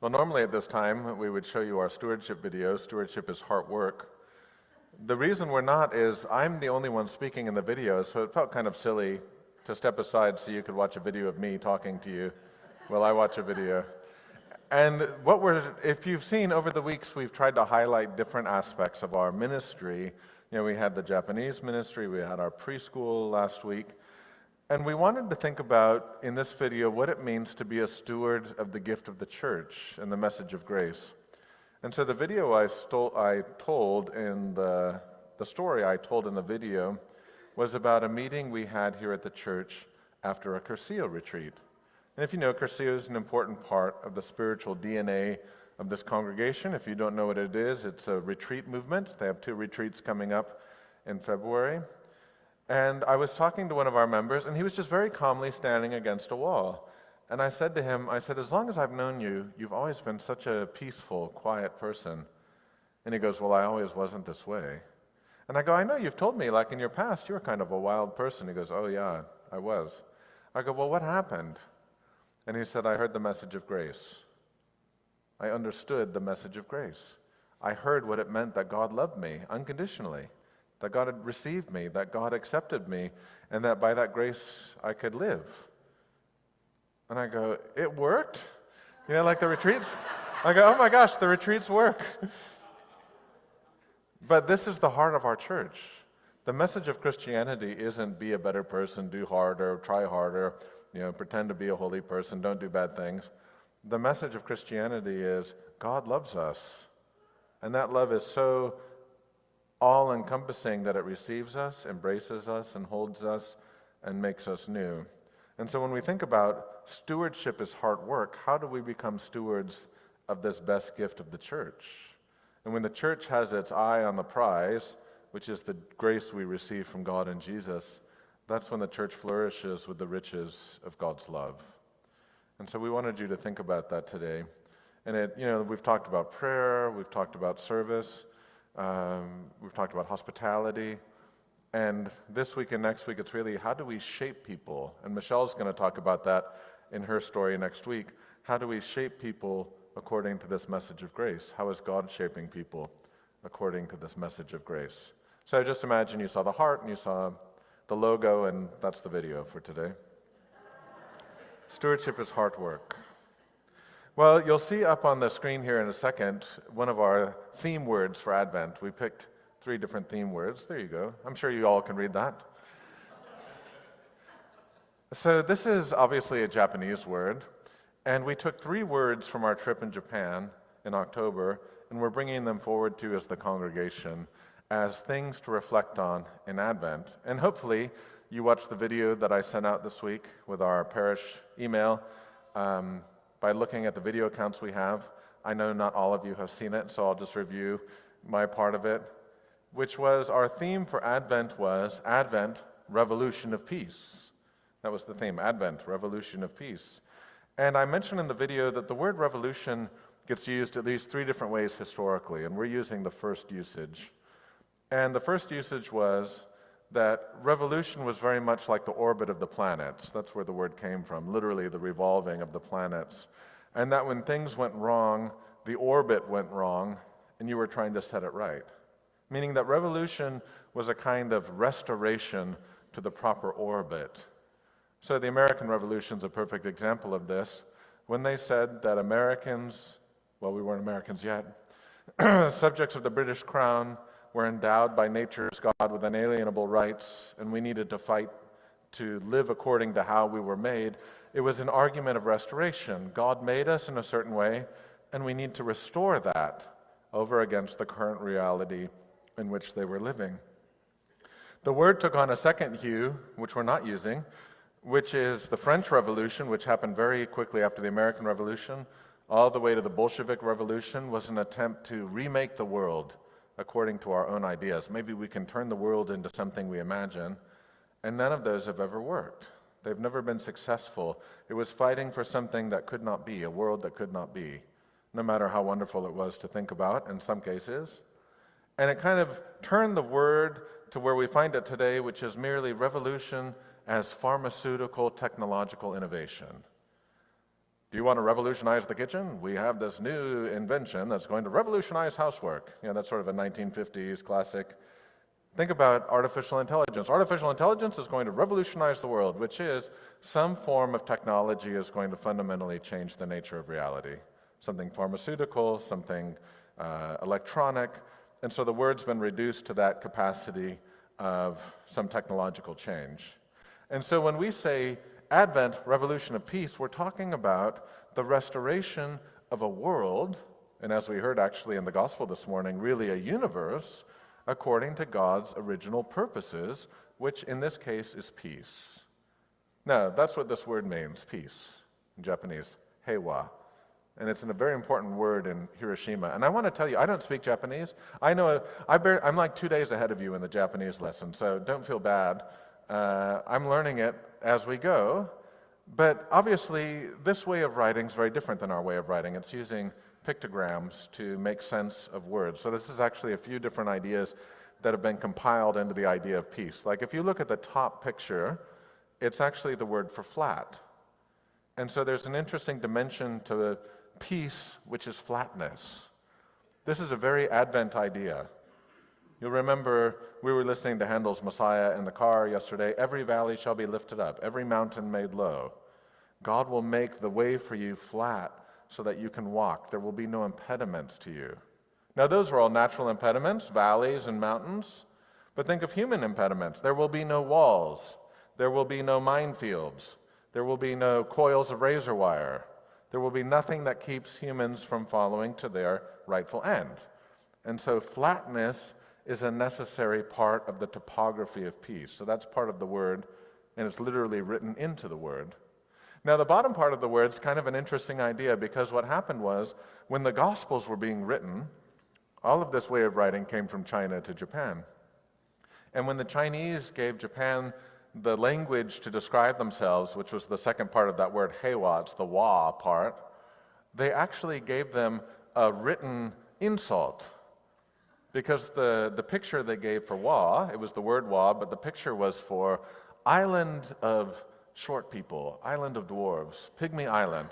Well, normally at this time, we would show you our stewardship video. Stewardship is heart work. The reason we're not is I'm the only one speaking in the video, so it felt kind of silly to step aside so you could watch a video of me talking to you while I watch a video. And if you've seen over the weeks, we've tried to highlight different aspects of our ministry. We had the Japanese ministry, we had our preschool last week, and we wanted to think about, in this video, what it means to be a steward of the gift of the church and the message of grace. And so the video I told in the story I told in the video was about a meeting we had here at the church after a Cursillo retreat. And if you know, Cursillo is an important part of the spiritual DNA of this congregation. If you don't know what it is, it's a retreat movement. They have 2 retreats coming up in February. And I was talking to one of our members, and he was just very calmly standing against a wall. And I said to him, as long as I've known you, you've always been such a peaceful, quiet person. And he goes, well, I always wasn't this way. And I go, I know, you've told me, like in your past, you were kind of a wild person. He goes, oh yeah, I was. I go, well, what happened? And he said, I heard the message of grace. I understood the message of grace. I heard what it meant that God loved me unconditionally, that God had received me, that God accepted me, and that by that grace I could live. And I go, it worked? Like the retreats? I go, oh my gosh, the retreats work. But this is the heart of our church. The message of Christianity isn't be a better person, do harder, try harder, pretend to be a holy person, don't do bad things. The message of Christianity is God loves us. And that love is so all-encompassing that it receives us, embraces us, and holds us, and makes us new. And so when we think about stewardship as heart work, how do we become stewards of this best gift of the church? And when the church has its eye on the prize, which is the grace we receive from God in Jesus, that's when the church flourishes with the riches of God's love. And so we wanted you to think about that today. And we've talked about prayer, we've talked about service, we've talked about hospitality, and this week and next week it's really how do we shape people? And Michelle's going to talk about that in her story next week. How do we shape people according to this message of grace? How is God shaping people according to this message of grace? So just imagine you saw the heart and you saw the logo, and that's the video for today. Stewardship is heart work. Well, you'll see up on the screen here in a second one of our theme words for Advent. We picked 3 different theme words. There you go. I'm sure you all can read that. So this is obviously a Japanese word, and we took 3 words from our trip in Japan in October, and we're bringing them forward to you as the congregation as things to reflect on in Advent. And hopefully you watched the video that I sent out this week with our parish email. By looking at the video accounts we have, I know not all of you have seen it, so I'll just review my part of it, which was our theme for Advent was Advent, Revolution of Peace. That was the theme, Advent, Revolution of Peace. And I mentioned in the video that the word revolution gets used at least 3 different ways historically, and we're using the first usage. And the first usage was that revolution was very much like the orbit of the planets. That's where the word came from, literally the revolving of the planets. And that when things went wrong, the orbit went wrong, and you were trying to set it right. Meaning that revolution was a kind of restoration to the proper orbit. So the American Revolution is a perfect example of this. When they said that Americans, well, we weren't Americans yet, subjects of the British Crown were endowed by nature's God with inalienable rights, and we needed to fight to live according to how we were made, it was an argument of restoration. God made us in a certain way, and we need to restore that over against the current reality in which they were living. The word took on a second hue, which we're not using, which is the French Revolution, which happened very quickly after the American Revolution, all the way to the Bolshevik Revolution, was an attempt to remake the world according to our own ideas. Maybe we can turn the world into something we imagine, and none of those have ever worked. They've never been successful. It was fighting for something that could not be, a world that could not be, no matter how wonderful it was to think about in some cases. And it kind of turned the word to where we find it today, which is merely revolution as pharmaceutical technological innovation. Do you want to revolutionize the kitchen? We have this new invention that's going to revolutionize housework. That's sort of a 1950s classic. Think about artificial intelligence. Artificial intelligence is going to revolutionize the world, which is some form of technology is going to fundamentally change the nature of reality. Something pharmaceutical, something electronic. And so the word's been reduced to that capacity of some technological change. And so when we say Advent, revolution of peace, we're talking about the restoration of a world, and as we heard actually in the gospel this morning, really a universe, according to God's original purposes, which in this case is peace. Now, that's what this word means, peace, in Japanese, heiwa. And it's a very important word in Hiroshima. And I want to tell you, I don't speak Japanese. I'm like 2 days ahead of you in the Japanese lesson, so don't feel bad. I'm learning it as we go. But obviously, this way of writing is very different than our way of writing. It's using pictograms to make sense of words. So this is actually a few different ideas that have been compiled into the idea of peace. Like if you look at the top picture, it's actually the word for flat. And so there's an interesting dimension to peace, which is flatness. This is a very Advent idea. You'll remember we were listening to Handel's Messiah in the car yesterday. Every valley shall be lifted up, every mountain made low. God will make the way for you flat so that you can walk. There will be no impediments to you. Now, those are all natural impediments, valleys and mountains. But think of human impediments. There will be no walls. There will be no minefields. There will be no coils of razor wire. There will be nothing that keeps humans from following to their rightful end. And so flatness is a necessary part of the topography of peace. So that's part of the word, and it's literally written into the word. Now, the bottom part of the word is kind of an interesting idea, because what happened was, when the Gospels were being written, all of this way of writing came from China to Japan. And when the Chinese gave Japan the language to describe themselves, which was the second part of that word, heiwa, it's the wa part, they actually gave them a written insult. Because the picture they gave for wa, it was the word wa, but the picture was for island of short people, island of dwarves, pygmy island.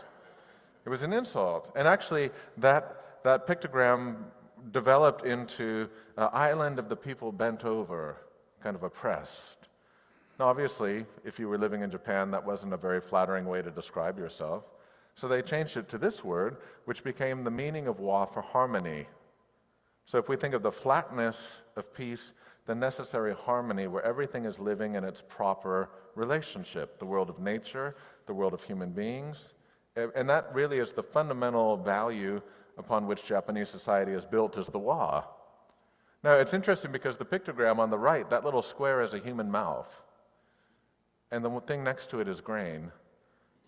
It was an insult. And actually, that pictogram developed into island of the people bent over, kind of oppressed. Now, obviously, if you were living in Japan, that wasn't a very flattering way to describe yourself. So they changed it to this word, which became the meaning of wa for harmony. So if we think of the flatness of peace, the necessary harmony where everything is living in its proper relationship, the world of nature, the world of human beings, and that really is the fundamental value upon which Japanese society is built, is the wa. Now, it's interesting because the pictogram on the right, that little square is a human mouth, and the thing next to it is grain.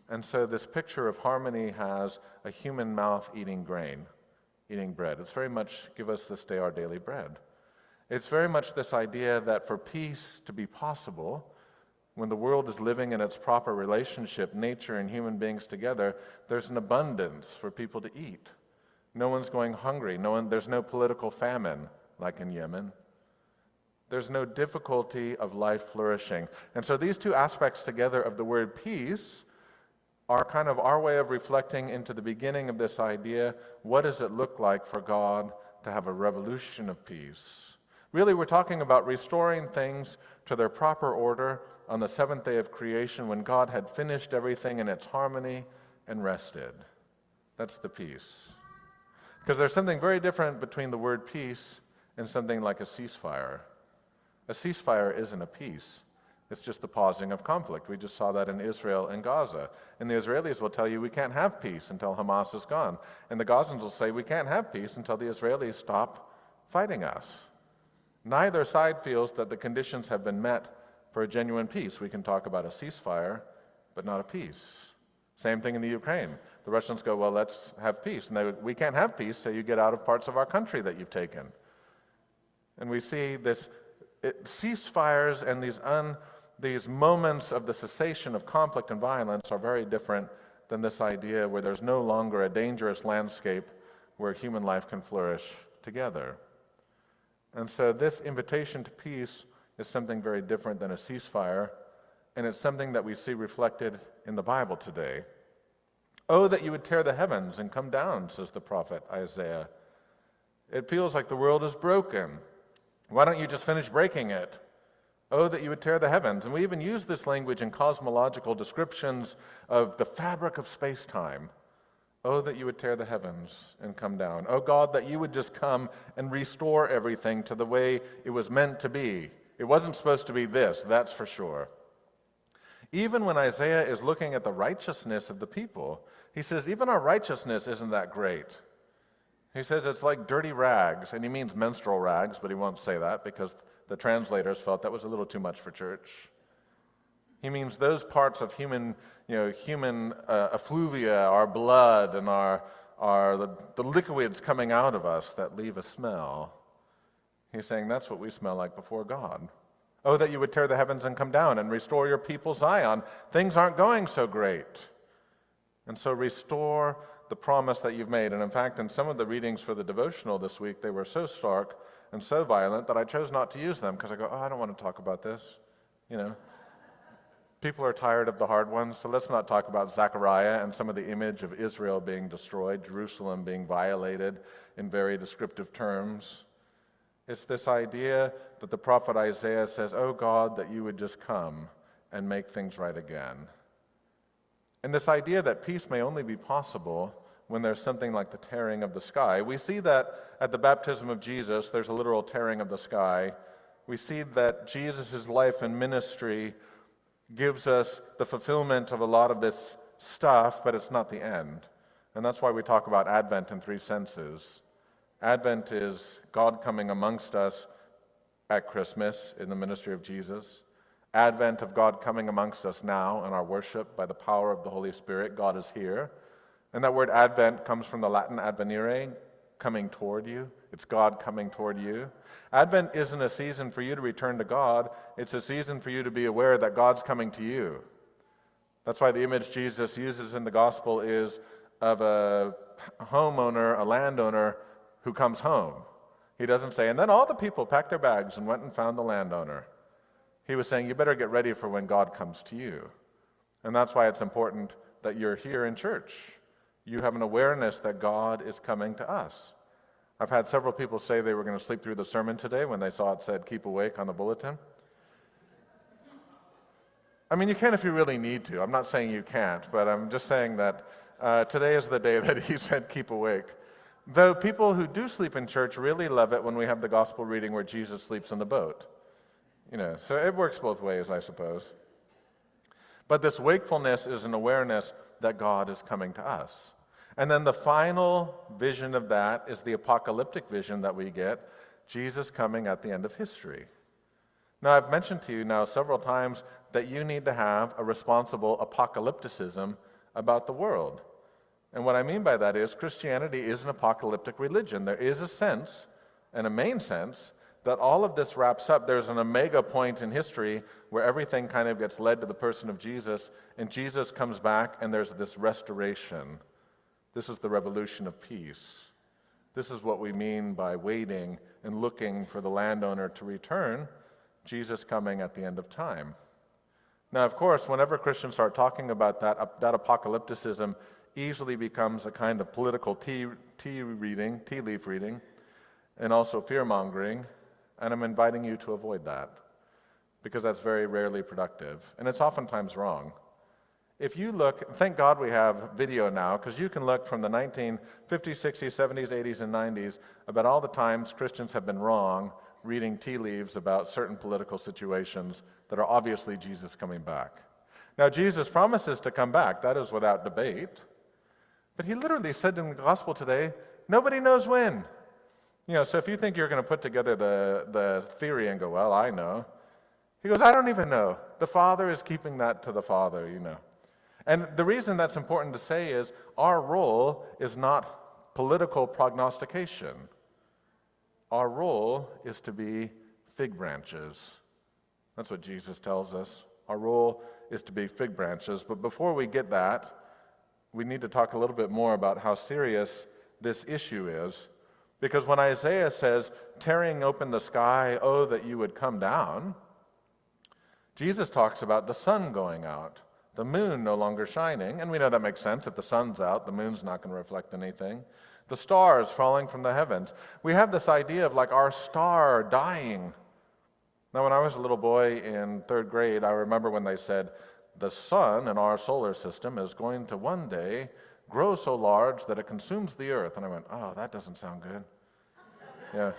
And so this picture of harmony has a human mouth eating grain, eating bread. It's very much, give us this day our daily bread. It's very much this idea that for peace to be possible, when the world is living in its proper relationship, nature and human beings together, there's an abundance for people to eat. No one's going hungry. There's no political famine like in Yemen. There's no difficulty of life flourishing. And so these two aspects together of the word peace are kind of our way of reflecting into the beginning of this idea, what does it look like for God to have a revolution of peace? Really, we're talking about restoring things to their proper order on the seventh day of creation when God had finished everything in its harmony and rested. That's the peace. Because there's something very different between the word peace and something like a ceasefire. A ceasefire isn't a peace. It's just the pausing of conflict. We just saw that in Israel and Gaza. And the Israelis will tell you we can't have peace until Hamas is gone. And the Gazans will say we can't have peace until the Israelis stop fighting us. Neither side feels that the conditions have been met for a genuine peace. We can talk about a ceasefire, but not a peace. Same thing in the Ukraine. The Russians go, well, let's have peace. And we can't have peace till you get out of parts of our country that you've taken. And we see ceasefires and these moments of the cessation of conflict and violence are very different than this idea where there's no longer a dangerous landscape where human life can flourish together. And so this invitation to peace is something very different than a ceasefire, and it's something that we see reflected in the Bible today. Oh, that you would tear the heavens and come down, says the prophet Isaiah. It feels like the world is broken. Why don't you just finish breaking it? Oh, that you would tear the heavens. And we even use this language in cosmological descriptions of the fabric of space-time. Oh, that you would tear the heavens and come down. Oh, God, that you would just come and restore everything to the way it was meant to be. It wasn't supposed to be this, that's for sure. Even when Isaiah is looking at the righteousness of the people, he says, even our righteousness isn't that great. He says it's like dirty rags, and he means menstrual rags, but he won't say that because the translators felt that was a little too much for church. He means those parts of human effluvia, our blood and the liquids coming out of us that leave a smell. He's saying that's what we smell like before God. Oh, that you would tear the heavens and come down and restore your people Zion. Things aren't going so great. And so restore the promise that you've made. And in fact, in some of the readings for the devotional this week, they were so stark and so violent that I chose not to use them because I go, I don't want to talk about this. People are tired of the hard ones, so let's not talk about Zechariah and some of the image of Israel being destroyed, Jerusalem being violated in very descriptive terms. It's this idea that the prophet Isaiah says, oh God, that you would just come and make things right again. And this idea that peace may only be possible when there's something like the tearing of the sky. We see that at the baptism of Jesus, there's a literal tearing of the sky. We see that Jesus' life and ministry gives us the fulfillment of a lot of this stuff, but it's not the end. And that's why we talk about Advent in three senses. Advent is God coming amongst us at Christmas in the ministry of Jesus. Advent of God coming amongst us now in our worship by the power of the Holy Spirit. God is here. And that word Advent comes from the Latin advenire, coming toward you. It's God coming toward you. Advent isn't a season for you to return to God. It's a season for you to be aware that God's coming to you. That's why the image Jesus uses in the gospel is of a homeowner, a landowner who comes home. He doesn't say, and then all the people packed their bags and went and found the landowner. He was saying, you better get ready for when God comes to you. And that's why it's important that you're here in church. You have an awareness that God is coming to us. I've had several people say they were going to sleep through the sermon today when they saw it said, keep awake on the bulletin. I mean, you can if you really need to. I'm not saying you can't, but I'm just saying that today is the day that he said, keep awake. Though people who do sleep in church really love it when we have the gospel reading where Jesus sleeps in the boat. So it works both ways, I suppose. But this wakefulness is an awareness that God is coming to us. And then the final vision of that is the apocalyptic vision that we get, Jesus coming at the end of history. Now, I've mentioned to you now several times that you need to have a responsible apocalypticism about the world. And what I mean by that is Christianity is an apocalyptic religion. There is a sense, and a main sense, that all of this wraps up. There's an omega point in history where everything kind of gets led to the person of Jesus, and Jesus comes back, and there's this restoration. This is the revolution of peace. This is what we mean by waiting and looking for the landowner to return, Jesus coming at the end of time. Now, of course, whenever Christians start talking about that apocalypticism easily becomes a kind of political tea leaf reading, and also fear-mongering, and I'm inviting you to avoid that, because that's very rarely productive, and it's oftentimes wrong. If you look, thank God we have video now, because you can look from the 1950s, 60s, 70s, 80s, and 90s about all the times Christians have been wrong reading tea leaves about certain political situations that are obviously Jesus coming back. Now, Jesus promises to come back. That is without debate. But he literally said in the gospel today, nobody knows when. So if you think you're going to put together the theory and go, well, I know. He goes, I don't even know. The Father is keeping that to the Father, And the reason that's important to say is our role is not political prognostication. Our role is to be fig branches. That's what Jesus tells us. Our role is to be fig branches. But before we get that, we need to talk a little bit more about how serious this issue is. Because when Isaiah says, tearing open the sky, oh, that you would come down, Jesus talks about the sun going out, the moon no longer shining, and we know that makes sense. If the sun's out, the moon's not going to reflect anything. The stars falling from the heavens. We have this idea of like our star dying. Now, when I was a little boy in third grade, I remember when they said, the sun in our solar system is going to one day grow so large that it consumes the earth. And I went, oh, that doesn't sound good. Yeah,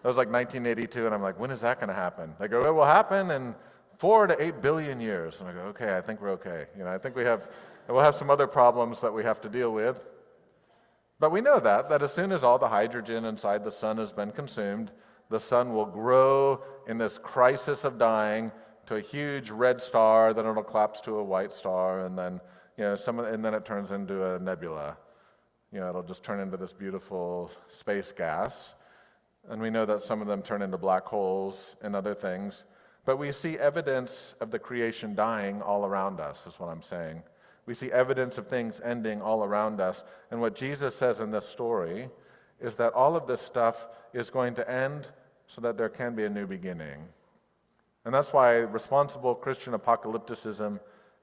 that was like 1982, and I'm like, when is that going to happen? They go, it will happen in 4 to 8 billion years. And I go, okay, I think we're okay. I think we'll have some other problems that we have to deal with. But we know that as soon as all the hydrogen inside the sun has been consumed, the sun will grow in this crisis of dying to a huge red star, then it'll collapse to a white star, and then and then it turns into a nebula. It'll just turn into this beautiful space gas. And we know that some of them turn into black holes and other things. But we see evidence of the creation dying all around us, is what I'm saying. We see evidence of things ending all around us. And what Jesus says in this story is that all of this stuff is going to end so that there can be a new beginning. And that's why responsible Christian apocalypticism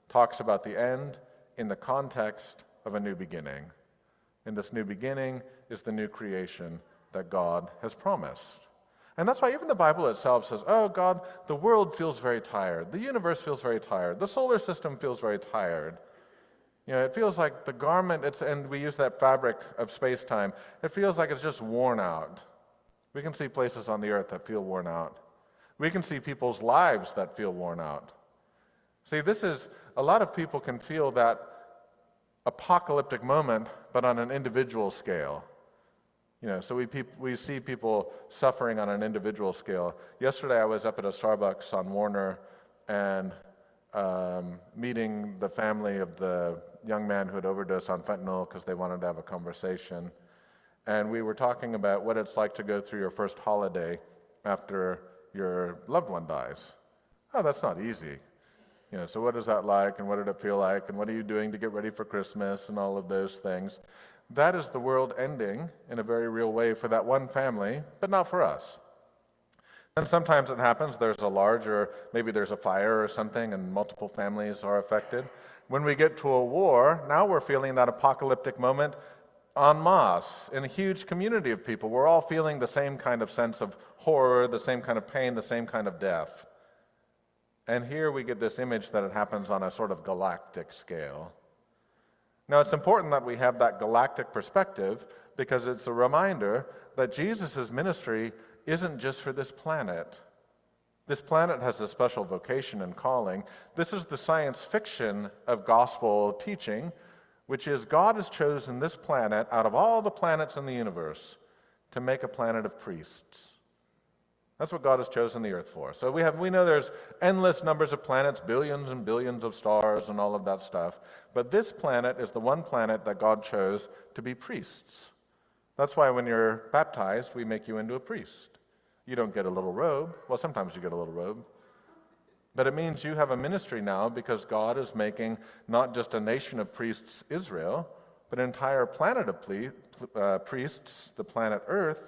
talks about the end in the context of a new beginning. And this new beginning is the new creation that God has promised. And that's why even the Bible itself says, oh God, the world feels very tired. The universe feels very tired. The solar system feels very tired. It feels like the garment, and we use that fabric of space-time, it feels like it's just worn out. We can see places on the earth that feel worn out. We can see people's lives that feel worn out. See, a lot of people can feel that apocalyptic moment, but on an individual scale. So we see people suffering on an individual scale. Yesterday I was up at a Starbucks on Warner and meeting the family of the young man who had overdosed on fentanyl because they wanted to have a conversation. And we were talking about what it's like to go through your first holiday after your loved one dies. Oh, that's not easy. So what is that like, and what did it feel like, and what are you doing to get ready for Christmas, and all of those things. That is the world ending in a very real way for that one family, but not for us. And sometimes it happens, maybe there's a fire or something, and multiple families are affected. When we get to a war, now we're feeling that apocalyptic moment en masse in a huge community of people. We're all feeling the same kind of sense of horror, the same kind of pain, the same kind of death. And here we get this image that it happens on a sort of galactic scale. Now, it's important that we have that galactic perspective because it's a reminder that Jesus' ministry isn't just for this planet. This planet has a special vocation and calling. This is the science fiction of gospel teaching, which is God has chosen this planet out of all the planets in the universe to make a planet of priests. That's what God has chosen the earth for. So we know there's endless numbers of planets, billions and billions of stars and all of that stuff. But this planet is the one planet that God chose to be priests. That's why when you're baptized, we make you into a priest. You don't get a little robe. Well, sometimes you get a little robe. But it means you have a ministry now because God is making not just a nation of priests, Israel, but an entire planet of priests, the planet Earth,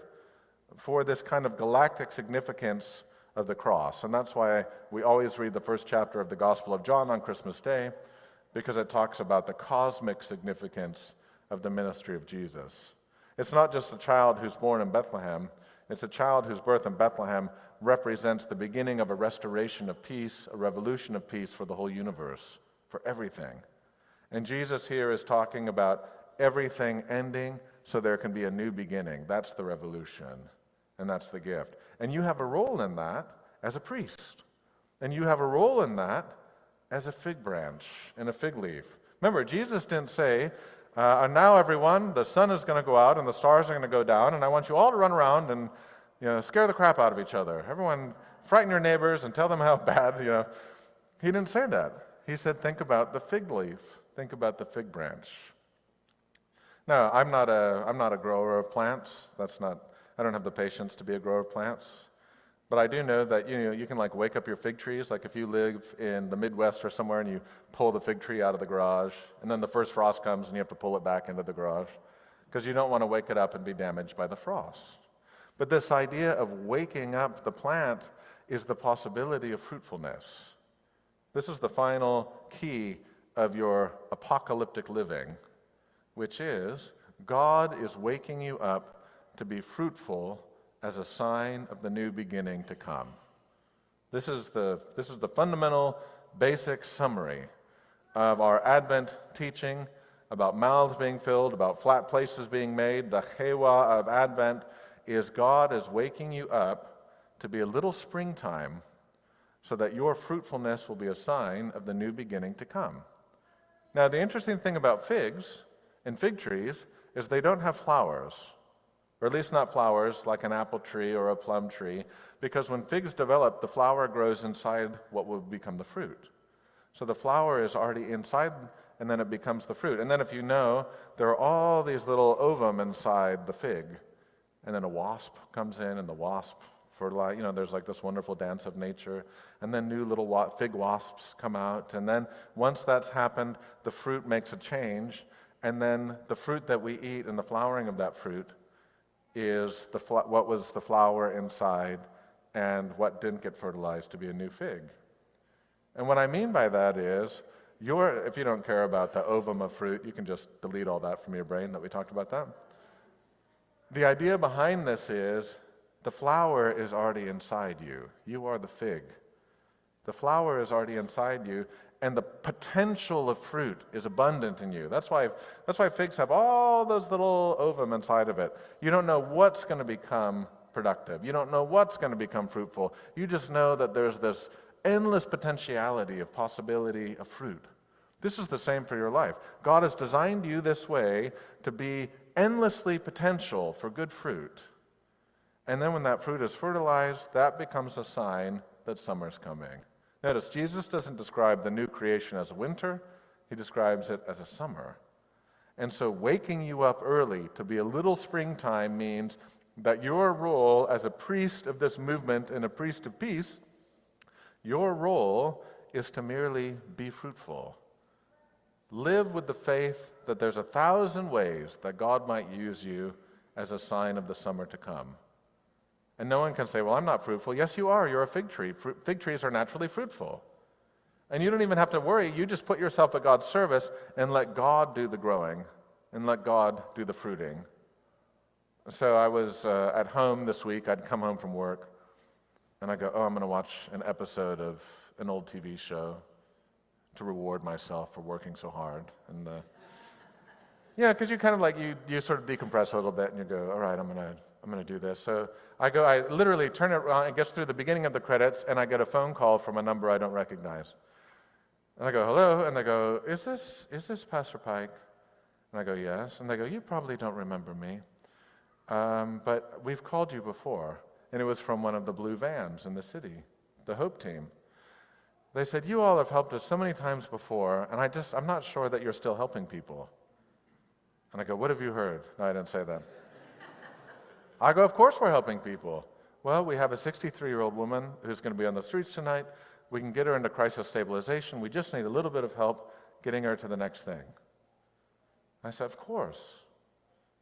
for this kind of galactic significance of the cross. And that's why we always read the first chapter of the Gospel of John on Christmas Day, because it talks about the cosmic significance of the ministry of Jesus. It's not just a child who's born in Bethlehem. It's a child whose birth in Bethlehem represents the beginning of a restoration of peace, a revolution of peace for the whole universe, for everything. And Jesus here is talking about everything ending so there can be a new beginning. That's the revolution. And that's the gift. And you have a role in that as a priest. And you have a role in that as a fig branch and a fig leaf. Remember, Jesus didn't say, and now everyone, the sun is going to go out and the stars are going to go down, and I want you all to run around and scare the crap out of each other. Everyone, frighten your neighbors and tell them how bad, He didn't say that. He said, think about the fig leaf. Think about the fig branch. No, I'm not a grower of plants. I don't have the patience to be a grower of plants. But I do know that you can wake up your fig trees. Like if you live in the Midwest or somewhere and you pull the fig tree out of the garage, and then the first frost comes and you have to pull it back into the garage because you don't want to wake it up and be damaged by the frost. But this idea of waking up the plant is the possibility of fruitfulness. This is the final key of your apocalyptic living, which is God is waking you up to be fruitful as a sign of the new beginning to come. This is the fundamental, basic summary of our Advent teaching about mouths being filled, about flat places being made. The Hewa of Advent is God is waking you up to be a little springtime so that your fruitfulness will be a sign of the new beginning to come. Now, the interesting thing about figs and fig trees is they don't have flowers, or at least not flowers like an apple tree or a plum tree, because when figs develop, the flower grows inside what will become the fruit. So the flower is already inside, and then it becomes the fruit. And then if you know, there are all these little ovum inside the fig, and then a wasp comes in, and the wasp fertilize, there's like this wonderful dance of nature, and then new little fig wasps come out, and then once that's happened, the fruit makes a change, and then the fruit that we eat and the flowering of that fruit is what was the flower inside and what didn't get fertilized to be a new fig. And what I mean by that is, if you don't care about the ovum of fruit, you can just delete all that from your brain that we talked about that. The idea behind this is the flower is already inside you. You are the fig. The flower is already inside you, and the potential of fruit is abundant in you. That's why figs have all those little ovum inside of it. You don't know what's going to become productive. You don't know what's going to become fruitful. You just know that there's this endless potentiality of possibility of fruit. This is the same for your life. God has designed you this way to be endlessly potential for good fruit. And then when that fruit is fertilized, that becomes a sign that summer's coming. Notice, Jesus doesn't describe the new creation as a winter. He describes it as a summer. And so waking you up early to be a little springtime means that your role as a priest of this movement and a priest of peace, your role is to merely be fruitful. Live with the faith that there's 1,000 ways that God might use you as a sign of the summer to come. And no one can say, well, I'm not fruitful. Yes, you are. You're a fig tree. Fig trees are naturally fruitful. And you don't even have to worry. You just put yourself at God's service and let God do the growing and let God do the fruiting. So I was at home this week. I'd come home from work, and I go, I'm going to watch an episode of an old TV show to reward myself for working so hard. And because you kind of you sort of decompress a little bit, and you go, all right, I'm going to do this. So I literally turn it around. It gets through the beginning of the credits, and I get a phone call from a number I don't recognize. And I go, hello, and they go, is this Pastor Pike? And I go, yes. And they go, you probably don't remember me, but we've called you before. And it was from one of the blue vans in the city, the Hope team. They said, you all have helped us so many times before, and I'm not sure that you're still helping people. And I go, what have you heard? No, I didn't say that. I go, of course we're helping people. Well, we have a 63-year-old woman who's going to be on the streets tonight. We can get her into crisis stabilization. We just need a little bit of help getting her to the next thing. I said, of course.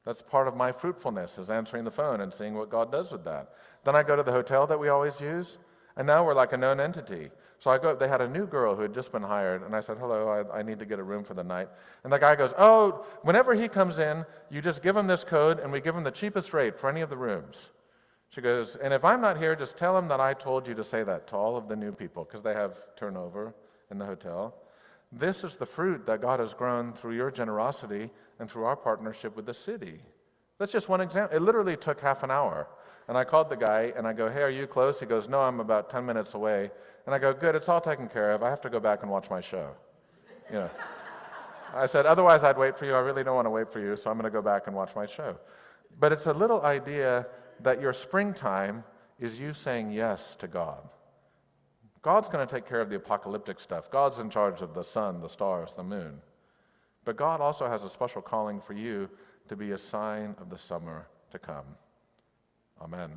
That's part of my fruitfulness, is answering the phone and seeing what God does with that. Then I go to the hotel that we always use, and now we're like a known entity. So I go, they had a new girl who had just been hired, and I said, hello, I need to get a room for the night. And the guy goes, oh, whenever he comes in, you just give him this code, and we give him the cheapest rate for any of the rooms. She goes, and if I'm not here, just tell him that I told you to say that to all of the new people, because they have turnover in the hotel. This is the fruit that God has grown through your generosity and through our partnership with the city. That's just one example. It literally took half an hour. And I called the guy, and I go, hey, are you close? He goes, no, I'm about 10 minutes away. And I go, good, it's all taken care of. I have to go back and watch my show. I said, otherwise I'd wait for you. I really don't want to wait for you, so I'm going to go back and watch my show. But it's a little idea that your springtime is you saying yes to God. God's going to take care of the apocalyptic stuff. God's in charge of the sun, the stars, the moon. But God also has a special calling for you to be a sign of the summer to come. Amen.